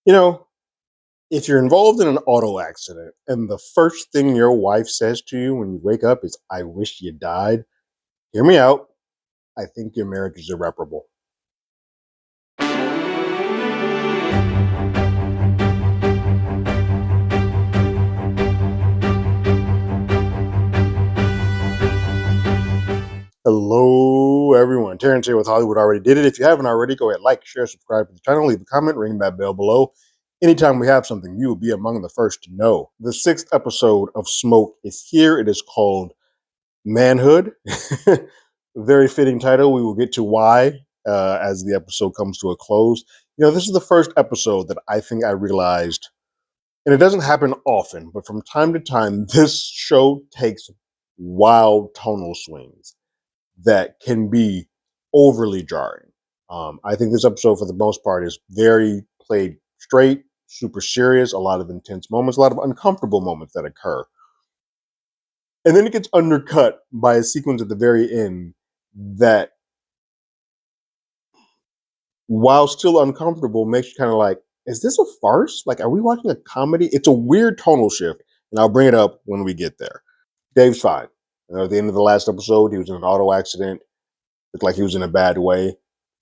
You know, if you're involved in an auto accident and the first thing your wife says to you when you wake up is, I wish you died, hear me out. I think your marriage is irreparable. Hello, everyone. Terrence here with Hollywood Already Did It. If you haven't already, go ahead, like, share, subscribe to the channel, leave a comment, ring that bell below. Anytime we have something, you will be among the first to know. The sixth episode of Smoke is here. It is called Manhood. Very fitting title. We will get to why as the episode comes to a close. This is the first episode that I think I realized, and it doesn't happen often, but from time to time, this show takes wild tonal swings that can be overly jarring. I think this episode, for the most part, is very played straight, super serious, a lot of intense moments, a lot of uncomfortable moments that occur. And then it gets undercut by a sequence at the very end that, while still uncomfortable, makes you kind of like, is this a farce? Like, are we watching a comedy? It's a weird tonal shift, and I'll bring it up when we get there. Dave's fine. At the end of the last episode, he was in an auto accident. Looked like he was in a bad way.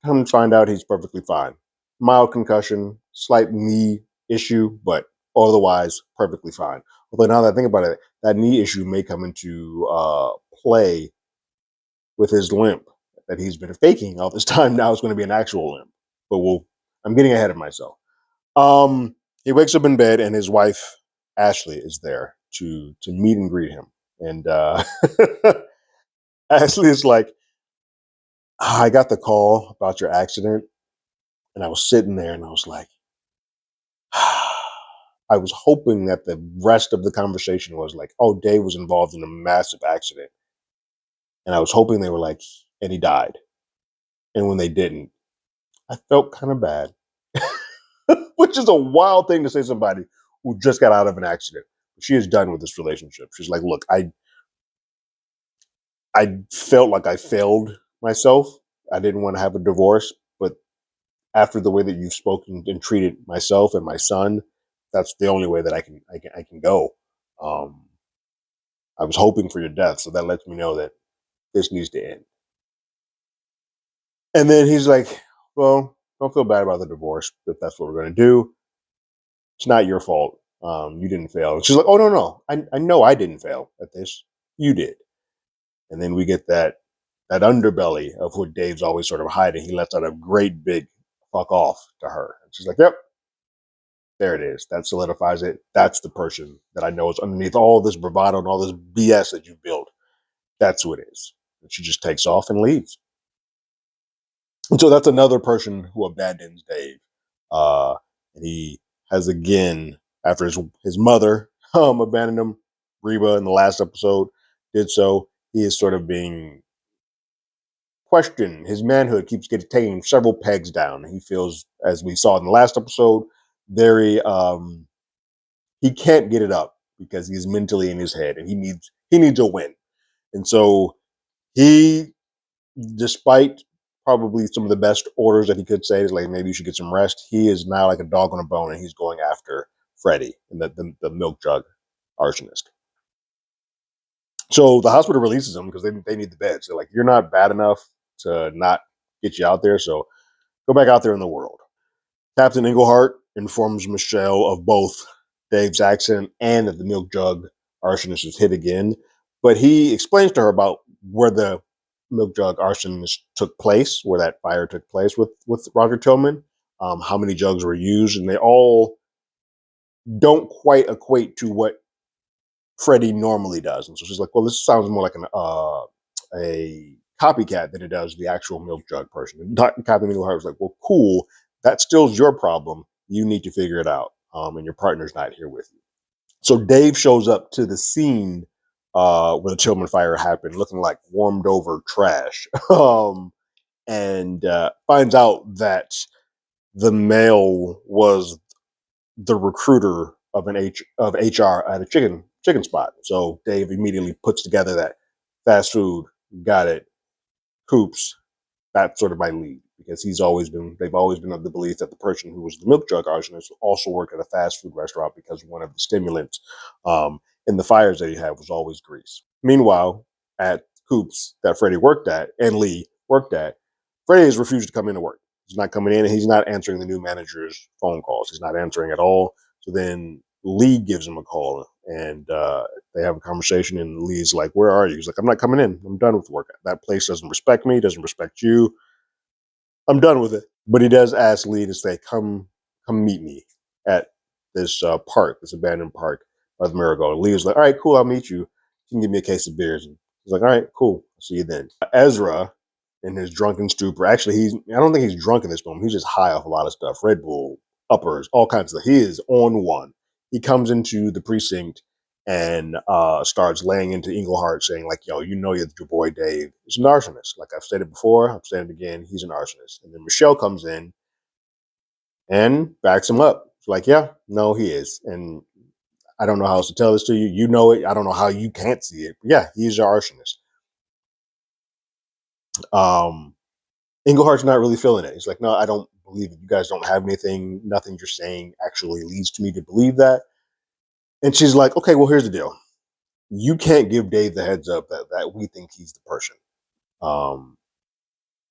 Come to find out, he's perfectly fine. Mild concussion, slight knee issue, but otherwise perfectly fine. Although now that I think about it, that knee issue may come into play with his limp that he's been faking all this time. Now it's going to be an actual limp. But I'm getting ahead of myself. He wakes up in bed and his wife Ashley is there to meet and greet him. And Ashley is like, I got the call about your accident, and I was sitting there and I was like, I was hoping that the rest of the conversation was like, oh, Dave was involved in a massive accident. And I was hoping they were like, and he died. And when they didn't, I felt kind of bad, which is a wild thing to say to somebody who just got out of an accident. She is done with this relationship. She's like, look, I felt like I failed myself. I didn't want to have a divorce, but after the way that you've spoken and treated myself and my son, that's the only way that I can go. Um, I was hoping for your death, so that lets me know that this needs to end. And then he's like, "Well, don't feel bad about the divorce if that's what we're going to do. It's not your fault. You didn't fail." And she's like, "Oh no, I know I didn't fail at this. You did." And then we get that underbelly of what Dave's always sort of hiding. He lets out a great big fuck off to her, and she's like, "Yep, there it is. That solidifies it. That's the person that I know is underneath all this bravado and all this BS that you've built. That's who it is." And she just takes off and leaves. And so that's another person who abandons Dave. Uh, and he has again, after his mother abandoned him, Reba in the last episode did so. He is sort of being questioned. His manhood keeps getting taking several pegs down. He feels, as we saw in the last episode, very he can't get it up because he's mentally in his head and he needs a win. And so he, despite probably some of the best orders that he could say is like, maybe you should get some rest, he is now like a dog on a bone and he's going after Freddie and the milk jug arsonist. So the hospital releases him because they need the beds. They're like, you're not bad enough to not get you out there, so go back out there in the world. Captain Englehart informs Michelle of both Dave's accident and that the milk jug arsonist is hit again. But he explains to her about where the milk jug arsonist took place, where that fire took place with Roger Tillman, how many jugs were used, and they all don't quite equate to what Freddie normally does. And so she's like, well, this sounds more like a copycat than it does the actual milk jug person. And Captain Englehart was like, well, cool. That still's your problem. You need to figure it out. And your partner's not here with you. So Dave shows up to the scene where the Tillman fire happened, looking like warmed over trash, and finds out that the male was the recruiter of of HR at a chicken spot. So Dave immediately puts together that fast food, got it, Coops, that's sort of my lead because they've always been of the belief that the person who was the milk jug arsonist also worked at a fast food restaurant because one of the stimulants in the fires that he had was always grease. Meanwhile, at Coops that Freddie worked at and Lee worked at, Freddie has refused to come into work. He's not coming in and he's not answering the new manager's phone calls. He's not answering at all. So then Lee gives him a call and they have a conversation. And Lee's like, "Where are you?" He's like, "I'm not coming in. I'm done with work. That place doesn't respect me, doesn't respect you. I'm done with it." But he does ask Lee to say, come meet me at this park, this abandoned park by the Marigold. And Lee was like, "All right, cool. I'll meet you. You can give me a case of beers." And he's like, "All right, cool. I'll see you then." Ezra, in his drunken stupor, actually, I don't think he's drunk in this moment. He's just high off a lot of stuff. Red Bull, uppers, all kinds of stuff. He is on one. He comes into the precinct and starts laying into Englehart saying, like, "Yo, you know that your boy Dave is an arsonist. Like I've said it before, I'm saying it again, he's an arsonist." And then Michelle comes in and backs him up. It's like, "Yeah, no, he is." And I don't know how else to tell this to you. You know it. I don't know how you can't see it. But yeah, he's an arsonist. Um, Englehart's not really feeling it. He's like, "No, I don't believe it. You guys don't have anything. Nothing you're saying actually leads to me to believe that." And she's like, "Okay, well, here's the deal. You can't give Dave the heads up that we think he's the person. Um,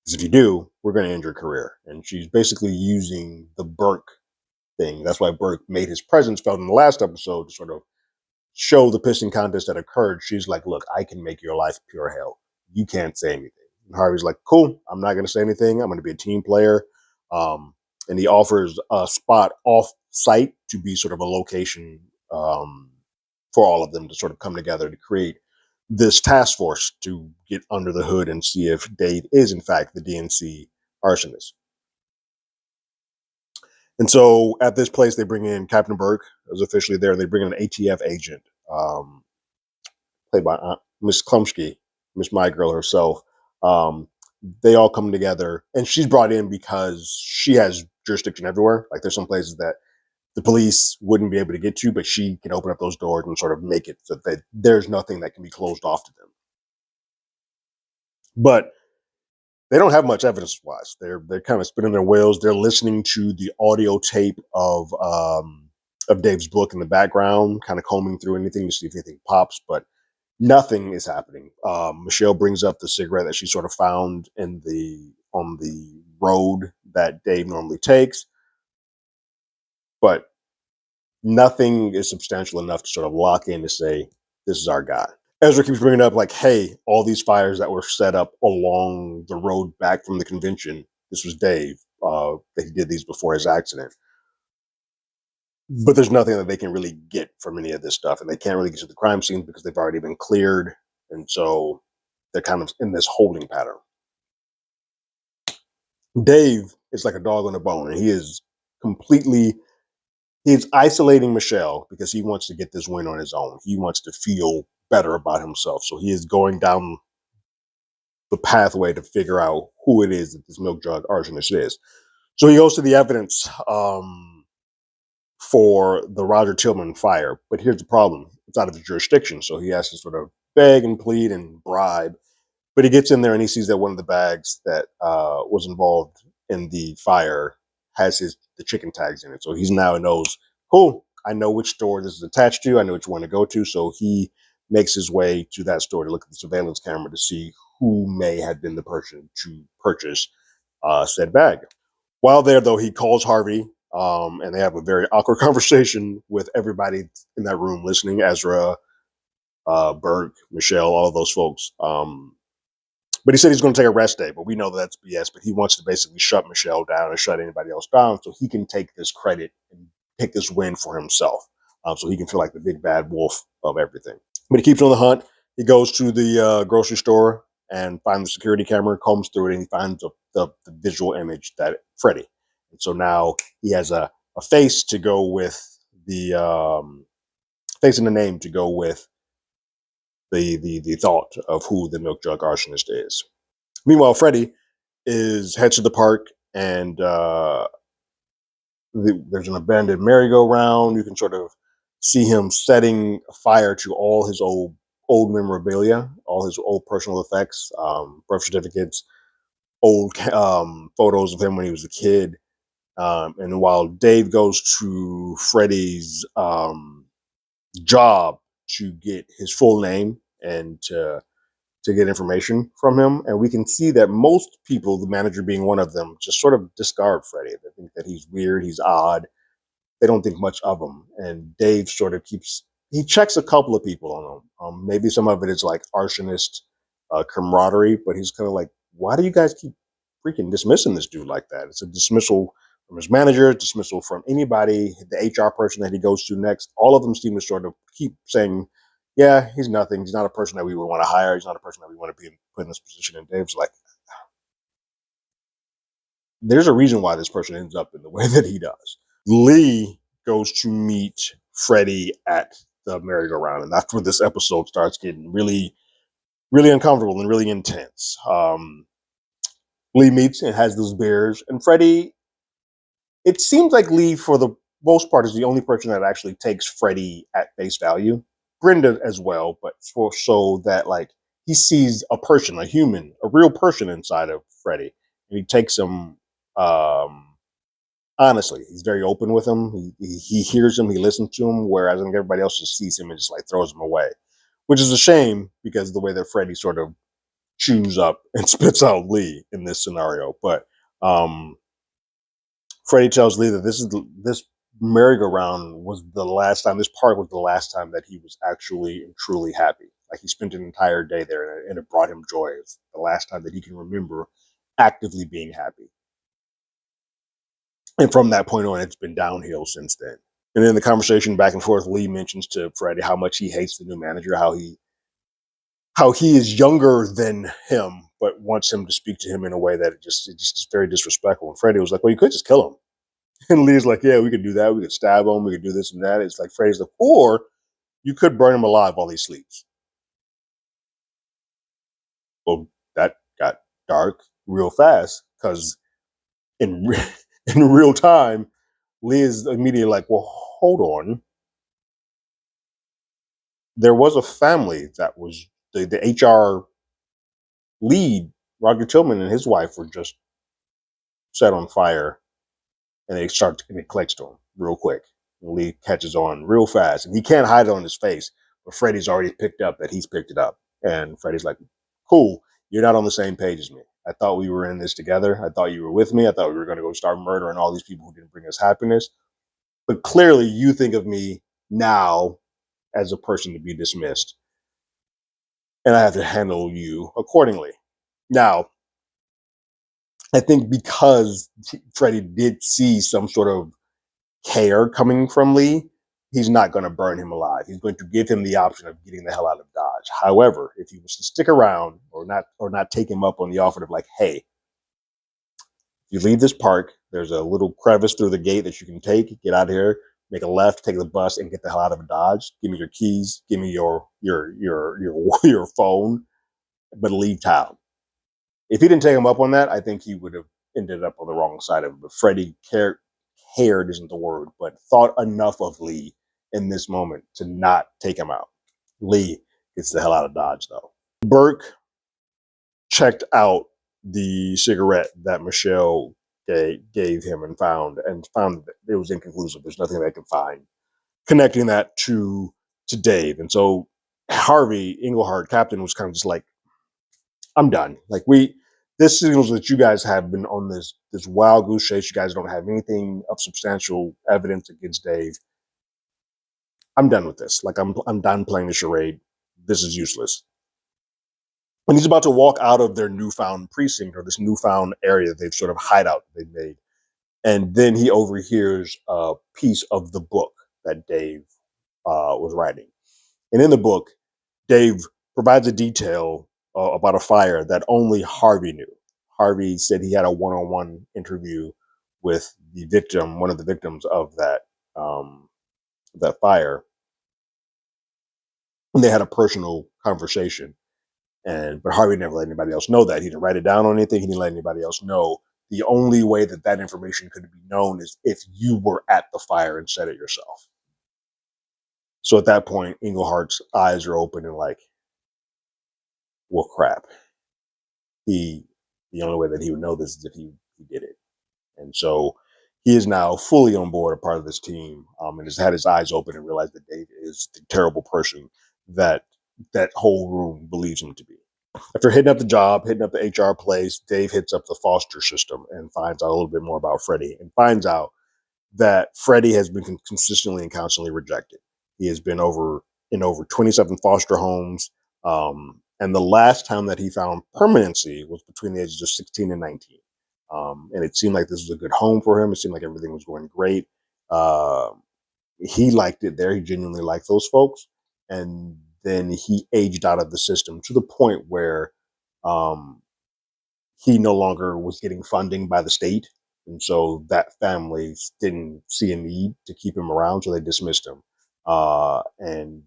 because if you do, we're going to end your career." And she's basically using the Burke thing. That's why Burke made his presence felt in the last episode to sort of show the pissing contest that occurred. She's like, "Look, I can make your life pure hell. You can't say anything." And Harvey's like, "Cool. I'm not going to say anything. I'm going to be a team player." Um, and he offers a spot off site to be sort of a location for all of them to sort of come together to create this task force to get under the hood and see if Dave is, in fact, the DNC arsonist. And so at this place, they bring in Captain Burke, who's officially there. They bring in an ATF agent, um, played by Miss Klumsky, Miss My Girl herself. Um, they all come together, and she's brought in because she has jurisdiction everywhere. Like there's some places that the police wouldn't be able to get to, but she can open up those doors and sort of make it so that there's nothing that can be closed off to them. But they don't have much evidence wise. They're kind of spinning their wheels. They're listening to the audio tape of Dave's book in the background, kind of combing through anything to see if anything pops, but nothing is happening. Michelle brings up the cigarette that she sort of found in the on the road that Dave normally takes, but nothing is substantial enough to sort of lock in to say this is our guy. Ezra keeps bringing up like, "Hey, all these fires that were set up along the road back from the convention, this was Dave. That he did these before his accident." But there's nothing that they can really get from any of this stuff, and they can't really get to the crime scene because they've already been cleared, and so they're kind of in this holding pattern. Dave is like a dog on a bone, and completely he's isolating Michelle because he wants to get this win on his own. He wants to feel better about himself, so he is going down the pathway to figure out who it is that this milk jug arsonist is. So he goes to the evidence for the Roger Tillman fire. But here's the problem. It's out of his jurisdiction. So he has to sort of beg and plead and bribe. But he gets in there and he sees that one of the bags that was involved in the fire has the chicken tags in it. So he's now knows, cool, I know which store this is attached to. I know which one to go to. So he makes his way to that store to look at the surveillance camera to see who may have been the person to purchase said bag. While there, though, he calls Harvey, and they have a very awkward conversation with everybody in that room listening. Ezra, Burke, Michelle, all of those folks. But he said he's going to take a rest day, but we know that's BS. But he wants to basically shut Michelle down and shut anybody else down so he can take this credit and take this win for himself. So he can feel like the big bad wolf of everything. But he keeps on the hunt. He goes to the grocery store and finds the security camera, combs through it, and he finds the visual image that Freddy. And so now he has a face to go with the face and the name to go with the thought of who the milk jug arsonist is. Meanwhile, Freddy heads to the park, and there's an abandoned merry-go-round. You can sort of see him setting fire to all his old memorabilia, all his old personal effects, birth certificates, old photos of him when he was a kid. And while Dave goes to Freddy's job to get his full name and to get information from him, and we can see that most people, the manager being one of them, just sort of discard Freddy. They think that he's weird, he's odd. They don't think much of him. And Dave sort of he checks a couple of people on him. Maybe some of it is like arsonist camaraderie, but he's kind of like, why do you guys keep freaking dismissing this dude like that? It's a dismissal from his manager, dismissal from anybody, the HR person that he goes to next. All of them seem to sort of keep saying, yeah, he's nothing. He's not a person that we would want to hire. He's not a person that we want to put in this position. And Dave's like, there's a reason why this person ends up in the way that he does. Lee goes to meet Freddy at the merry-go-round, and that's when this episode starts getting really, really uncomfortable and really intense. Lee meets and has those beers, and Freddy. It seems like Lee, for the most part, is the only person that actually takes Freddy at face value. Brenda as well, but for so that like he sees a person, a human, a real person inside of Freddy, and he takes him. Honestly, he's very open with him. He hears him, he listens to him, whereas I think everybody else just sees him and just like throws him away, which is a shame because of the way that Freddy sort of chews up and spits out Lee in this scenario. But Freddy tells Lee that this merry-go-round was the last time. This park was the last time that he was actually and truly happy. Like he spent an entire day there, and it brought him joy. It's the last time that he can remember actively being happy. And from that point on, it's been downhill since then. And in the conversation back and forth, Lee mentions to Freddie how much he hates the new manager, how he is younger than him, but wants him to speak to him in a way that it's just very disrespectful. And Freddie was like, "Well, you could just kill him." And Lee's like, "Yeah, we could do that. We could stab him. We could do this and that." It's like Freddie's like, "Or you could burn him alive while he sleeps." Well, that got dark real fast because in in real time, Lee is immediately like, "Well, hold on. There was a family that was the HR lead, Roger Tillman, and his wife were just set on fire, and it clicks to him real quick. And Lee catches on real fast, and he can't hide it on his face, but Freddie's already picked up that he's picked it up, and Freddie's like, "Cool, you're not on the same page as me. I thought we were in this together. I thought you were with me. I thought we were going to go start murdering all these people who didn't bring us happiness. But clearly, you think of me now as a person to be dismissed, and I have to handle you accordingly." Now, I think because Freddie did see some sort of care coming from Lee, he's not going to burn him alive. He's going to give him the option of getting the hell out of Dodge. However, if he was to stick around or not take him up on the offer of like, "Hey, you leave this park, there's a little crevice through the gate that you can get out of here, make a left, take the bus, and get the hell out of Dodge. Give me your keys, give me your phone, but leave town." If he didn't take him up on that, I think he would have ended up on the wrong side of it. But Freddie cared isn't the word, but thought enough of Lee in this moment to not take him out. Lee gets the hell out of Dodge, though. Burke checked out the cigarette that Michelle gave him and found that it was inconclusive. There's nothing they could find connecting that to Dave. And so Harvey Englehart, captain, was kind of just like, "I'm done. Like this signals that you guys have been on this wild goose chase. You guys don't have anything of substantial evidence against Dave. I'm done with this. Like I'm done playing the charade. This is useless." And he's about to walk out of their newfound precinct or this newfound area that they've sort of hideout they've made. And then he overhears a piece of the book that Dave was writing. And in the book, Dave provides a detail about a fire that only Harvey knew. Harvey said he had a one-on-one interview with the victim, one of the victims of that fire, and they had a personal conversation. But Harvey never let anybody else know that. He didn't write it down on anything. He didn't let anybody else know. The only way that information could be known is if you were at the fire and said it yourself. So at that point, Englehart's eyes are open and like, well, crap. He The only way that he would know this is if he did it. And so he is now fully on board, a part of this team, and has had his eyes open and realized that Dave is the terrible person that that whole room believes him to be. After hitting up the job, hitting up the HR place, Dave hits up the foster system and finds out a little bit more about Freddie, and finds out that Freddie has been consistently and constantly rejected. He has been over 27 foster homes. And the last time that he found permanency was between the ages of 16 and 19. And it seemed like this was a good home for him. It seemed like everything was going great. Uh, he liked it there. He genuinely liked those folks. And then he aged out of the system to the point where um, he no longer was getting funding by the state. And so that family didn't see a need to keep him around, so they dismissed him. And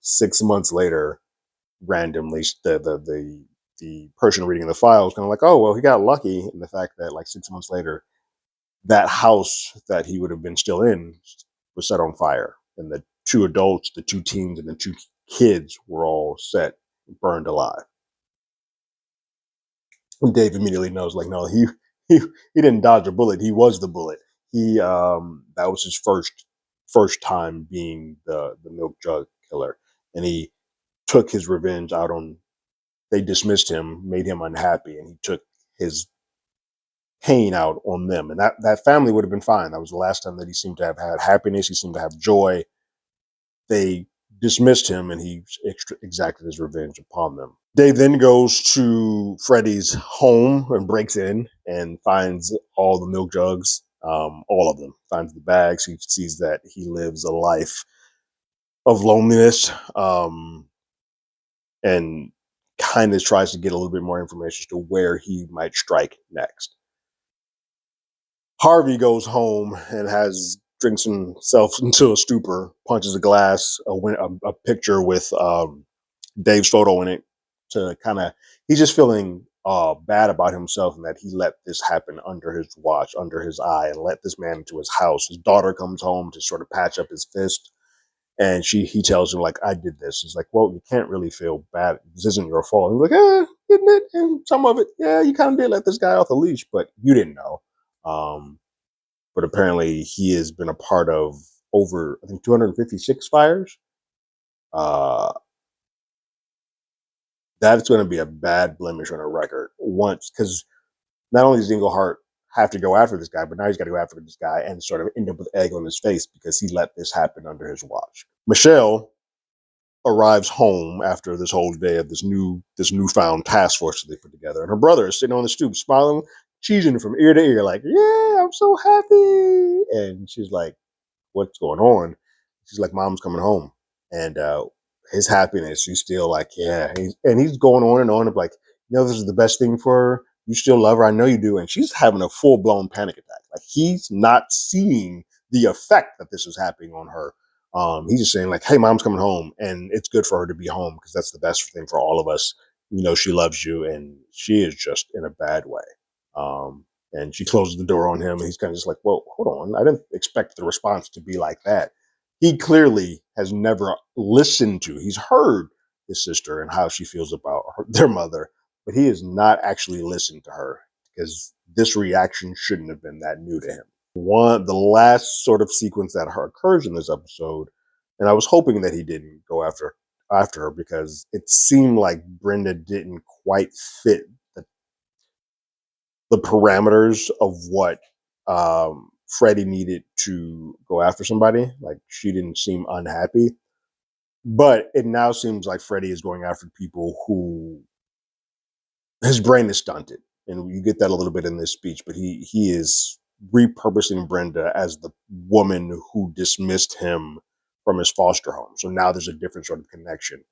6 months later, randomly, the person reading the file was kind of like, oh, well, he got lucky in the fact that like 6 months later, that house that he would have been still in was set on fire. And the two adults, the two teens, and the two kids were all burned alive. Dave immediately knows, like, no, he he didn't dodge a bullet. He was the bullet. He That was his first time being the milk jug killer, and he took his revenge out on. They dismissed him, made him unhappy, and he took his pain out on them. And that family would have been fine. That was the last time that he seemed to have had happiness. He seemed to have joy. They dismissed him, and he exacted his revenge upon them. Dave then goes to Freddie's home and breaks in and finds all the milk jugs, all of them. Finds the bags. He sees that he lives a life of loneliness, and kind of tries to get a little bit more information as to where he might strike next. Harvey goes home and drinks himself into a stupor, punches a glass, a picture with Dave's photo in it, to kind of, he's just feeling bad about himself and that he let this happen under his watch, under his eye, and let this man into his house. His daughter comes home to sort of patch up his fist, and he tells her, like, I did this. He's like, well, you can't really feel bad. This isn't your fault. And he's like, isn't it? And some of it, yeah, you kind of did let this guy off the leash, but you didn't know. But apparently he has been a part of over, I think, 256 fires. Uh, that's going to be a bad blemish on a record once, because not only does Englehart have to go after this guy, but now he's got to go after this guy and sort of end up with egg on his face because he let this happen under his watch. Michelle arrives home after this whole day of this newfound task force that they put together, and her brother is sitting on the stoop, smiling, cheesing from ear to ear, like, "Yeah, I'm so happy." And she's like, "What's going on?" She's like, "Mom's coming home," and his happiness, she's still like, "Yeah," he's going on of like, "This is the best thing for her. You still love her, I know you do," and she's having a full blown panic attack. Like, he's not seeing the effect that this is happening on her. He's just saying, like, "Hey, mom's coming home, and it's good for her to be home because that's the best thing for all of us. She loves you," and she is just in a bad way. And she closes the door on him, and he's kind of just like, "Whoa, hold on! I didn't expect the response to be like that." He clearly has never listened to. He's heard his sister and how she feels about their mother, but he has not actually listened to her, because this reaction shouldn't have been that new to him. The last sort of sequence that occurs in this episode, and I was hoping that he didn't go after her, because it seemed like Brenda didn't quite fit the parameters of what Freddie needed to go after somebody. Like, she didn't seem unhappy, but it now seems like Freddie is going after people who his brain is stunted, and you get that a little bit in this speech. But he is repurposing Brenda as the woman who dismissed him from his foster home. So now there's a different sort of connection,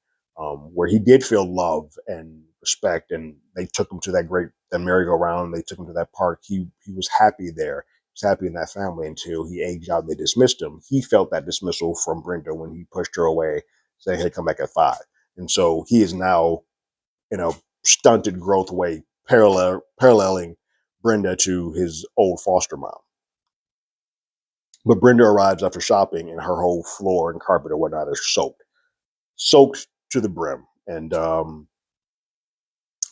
where he did feel love and respect, and they took him to that merry-go-round. They took him to that park. He was happy there. He was happy in that family until he aged out and they dismissed him. He felt that dismissal from Brenda when he pushed her away, saying, "Hey, come back at 5." And so he is now in a stunted growth way, paralleling Brenda to his old foster mom. But Brenda arrives after shopping, and her whole floor and carpet or whatnot is soaked to the brim. And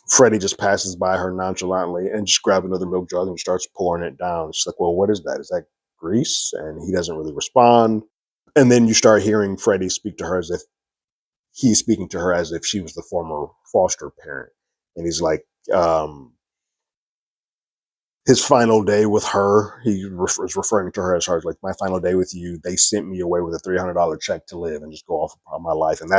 Freddie just passes by her nonchalantly and just grabs another milk jug and starts pouring it down. She's like, well, what is that? Is that grease? And he doesn't really respond. And then you start hearing Freddie speak to her as if he's speaking to her as if she was the former foster parent. And he's like, his final day with her, he is referring to her as her, like, my final day with you. They sent me away with a $300 check to live and just go off about my life. And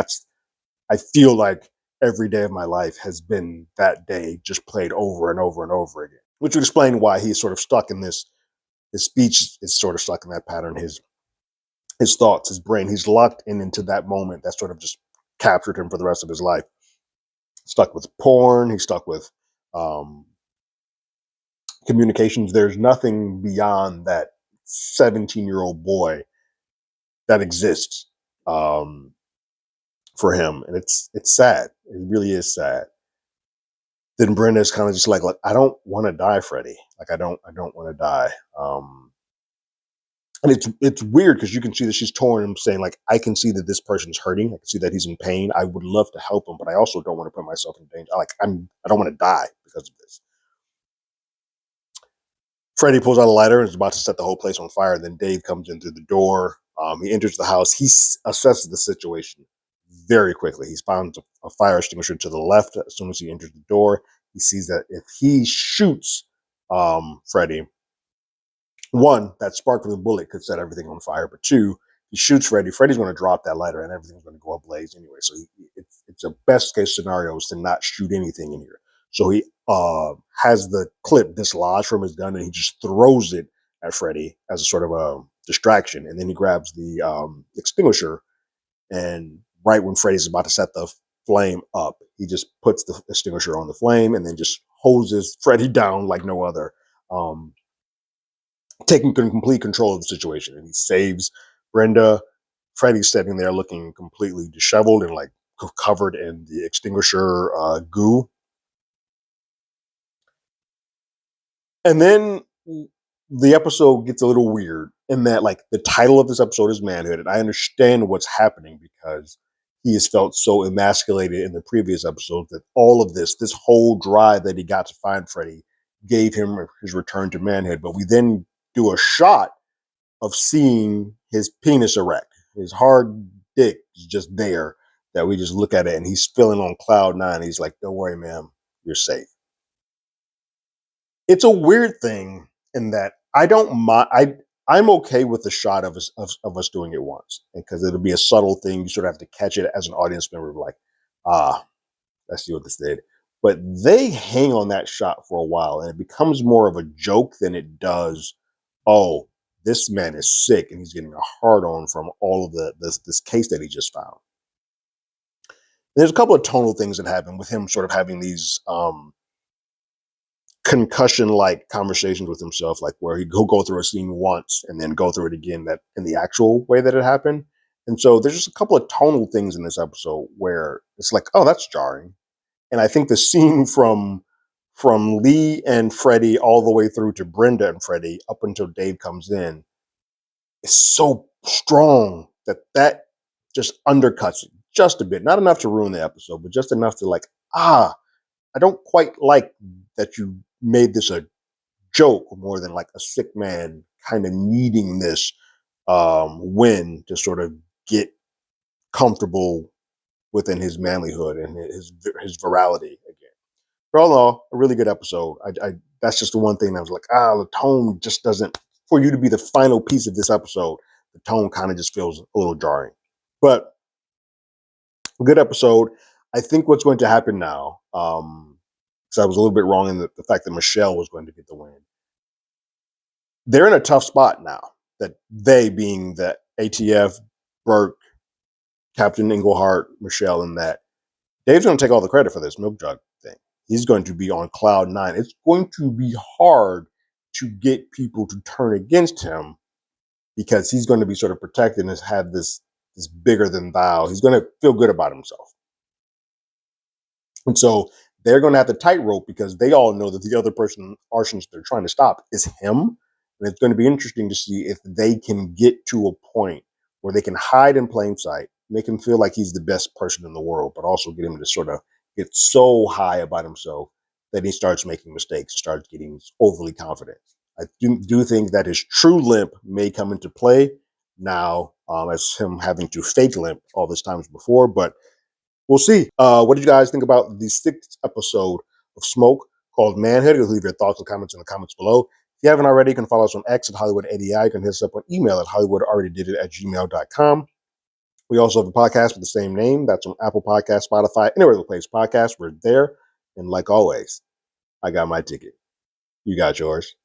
I feel like every day of my life has been that day just played over and over and over again, which would explain why he's sort of stuck in this. His speech is sort of stuck in that pattern. His thoughts, his brain, he's locked into that moment that sort of just captured him for the rest of his life. Stuck with porn. He's stuck with um, communications. There's nothing beyond that 17-year-old boy that exists for him, and it's sad. It really is sad. Then Brenda's kind of just like, I don't want to die, Freddie. Like, I don't want to die. And it's weird because you can see that she's torn and saying, like, I can see that this person's hurting. I can see that he's in pain. I would love to help him, but I also don't want to put myself in danger. I don't want to die because of this. Freddie pulls out a lighter and is about to set the whole place on fire. And then Dave comes in through the door. He enters the house. He assesses the situation very quickly. He finds a fire extinguisher to the left. As soon as he enters the door, he sees that if he shoots Freddie, one, that spark from the bullet could set everything on fire. But two, he shoots Freddie. Freddie's going to drop that lighter and everything's going to go ablaze anyway. So it's a best case scenario is to not shoot anything in here. So he has the clip dislodged from his gun and he just throws it at Freddie as a sort of a distraction. And then he grabs the extinguisher, and right when Freddie's about to set the flame up, he just puts the extinguisher on the flame and then just hoses Freddie down like no other. Taking complete control of the situation, and he saves Brenda. Freddie's sitting there looking completely disheveled and like covered in the extinguisher goo. And then the episode gets a little weird in that, like, the title of this episode is Manhood, and I understand what's happening because he has felt so emasculated in the previous episodes that all of this whole drive that he got to find Freddie gave him his return to manhood. But we then do a shot of seeing his penis erect. His hard dick is just there, that we just look at it and he's feeling on cloud nine. He's like, don't worry, ma'am, you're safe. It's a weird thing in that I don't mind. I'm okay with the shot of us doing it once because it'll be a subtle thing. You sort of have to catch it as an audience member, like, I see what this did. But they hang on that shot for a while and it becomes more of a joke than it does, oh, this man is sick and he's getting a hard on from all of this case that he just found. There's a couple of tonal things that happen with him sort of having these concussion like conversations with himself, like where he'll go through a scene once and then go through it again that in the actual way that it happened. And so there's just a couple of tonal things in this episode where it's like, oh, that's jarring. And I think the scene from Lee and Freddie all the way through to Brenda and Freddie up until Dave comes in is so strong that just undercuts it just a bit. Not enough to ruin the episode, but just enough to, like, I don't quite like that you made this a joke more than like a sick man kind of needing this win to sort of get comfortable within his manlyhood and his virality again. But all in all, a really good episode. I that's just the one thing I was like, the tone just doesn't, for you to be the final piece of this episode, the tone kind of just feels a little jarring. But a good episode. I think what's going to happen now, because I was a little bit wrong in the fact that Michelle was going to get the win. They're in a tough spot now. That they being the ATF, Burke, Captain Englehart, Michelle, and that Dave's going to take all the credit for this milk jug thing. He's going to be on cloud nine. It's going to be hard to get people to turn against him because he's going to be sort of protected and has had this bigger than thou. He's going to feel good about himself. And so they're going to have to tightrope because they all know that the other person arsonist they're trying to stop is him. And it's going to be interesting to see if they can get to a point where they can hide in plain sight, make him feel like he's the best person in the world, but also get him to sort of gets so high about himself that he starts making mistakes, starts getting overly confident. I do think that his true limp may come into play now, as him having to fake limp all this times before, but we'll see. What did you guys think about the sixth episode of Smoke called Manhood? Leave your thoughts and comments in the comments below. If you haven't already, you can follow us on X at HollywoodADI. You can hit us up on email at HollywoodAlreadyDidIt@gmail.com. We also have a podcast with the same name. That's on Apple Podcasts, Spotify, anywhere the place podcasts. We're there. And like always, I got my ticket. You got yours.